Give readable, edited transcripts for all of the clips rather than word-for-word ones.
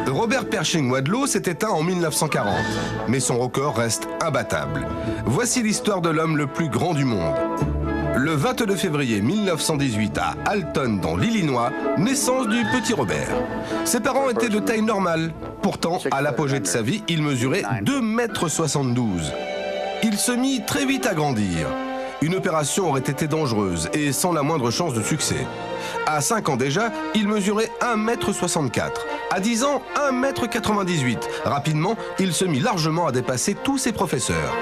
Robert Pershing Wadlow s'est éteint en 1940, mais son record reste imbattable. Voici l'histoire de l'homme le plus grand du monde. Le 22 février 1918 à Alton, dans l'Illinois, naissance du petit Robert. Ses parents étaient de taille normale. Pourtant, à l'apogée de sa vie, il mesurait 2,72 m. Il se mit très vite à grandir. Une opération aurait été dangereuse et sans la moindre chance de succès. À 5 ans déjà, il mesurait 1,64 m. À 10 ans, 1,98 m. Rapidement, il se mit largement à dépasser tous ses professeurs.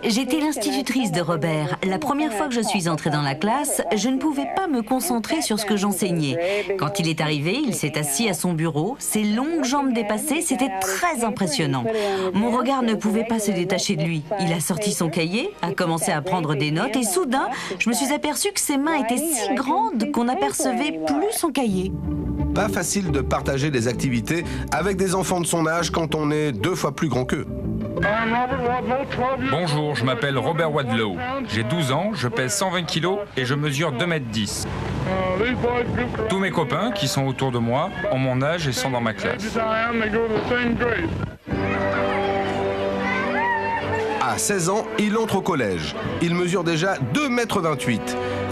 J'étais l'institutrice de Robert. La première fois que je suis entrée dans la classe, je ne pouvais pas me concentrer sur ce que j'enseignais. Quand il est arrivé, il s'est assis à son bureau, ses longues jambes dépassées, c'était très impressionnant. Mon regard ne pouvait pas se détacher de lui. Il a sorti son cahier, a commencé à prendre des notes et soudain, je me suis aperçue que ses mains étaient si grandes qu'on n'apercevait plus son cahier. Pas facile de partager des activités avec des enfants de son âge quand on est 2 fois plus grand qu'eux. Bonjour, je m'appelle Robert Wadlow. J'ai 12 ans, je pèse 120 kg et je mesure 2,10 m. Tous mes copains qui sont autour de moi ont mon âge et sont dans ma classe. À 16 ans, il entre au collège. Il mesure déjà 2,28 m.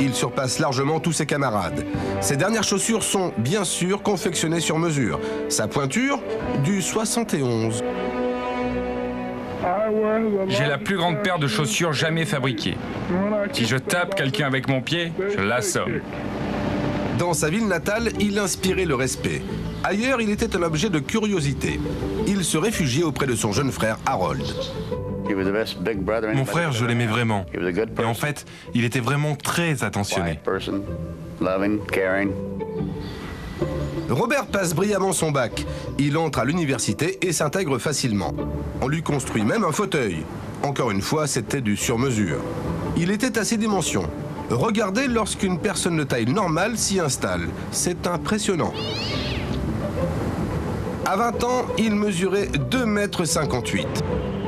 Il surpasse largement tous ses camarades. Ses dernières chaussures sont, bien sûr, confectionnées sur mesure. Sa pointure, du 71. J'ai la plus grande paire de chaussures jamais fabriquée. Si je tape quelqu'un avec mon pied, je l'assomme. Dans sa ville natale, il inspirait le respect. Ailleurs, il était un objet de curiosité. Il se réfugiait auprès de son jeune frère Harold. Mon frère, je l'aimais vraiment. Et en fait, il était vraiment très attentionné. Robert passe brillamment son bac. Il entre à l'université et s'intègre facilement. On lui construit même un fauteuil. Encore une fois, c'était du sur-mesure. Il était à ses dimensions. Regardez lorsqu'une personne de taille normale s'y installe. C'est impressionnant. À 20 ans, il mesurait 2,58 m.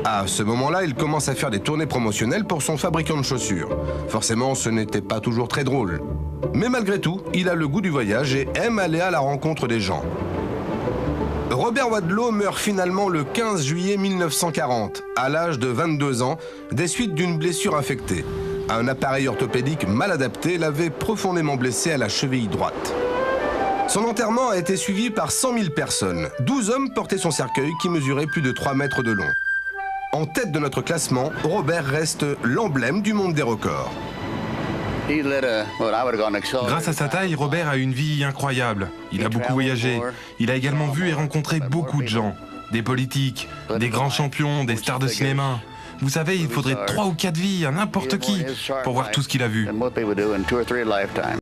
À ce moment-là, il commence à faire des tournées promotionnelles pour son fabricant de chaussures. Forcément, ce n'était pas toujours très drôle. Mais malgré tout, il a le goût du voyage et aime aller à la rencontre des gens. Robert Wadlow meurt finalement le 15 juillet 1940, à l'âge de 22 ans, des suites d'une blessure infectée. Un appareil orthopédique mal adapté l'avait profondément blessé à la cheville droite. Son enterrement a été suivi par 100 000 personnes. 12 hommes portaient son cercueil qui mesurait plus de 3 mètres de long. En tête de notre classement, Robert reste l'emblème du monde des records. Grâce à sa taille, Robert a une vie incroyable. Il a beaucoup voyagé. Il a également vu et rencontré beaucoup de gens. Des politiques, des grands champions, des stars de cinéma. Vous savez, il faudrait 3 ou 4 vies à n'importe qui pour voir tout ce qu'il a vu.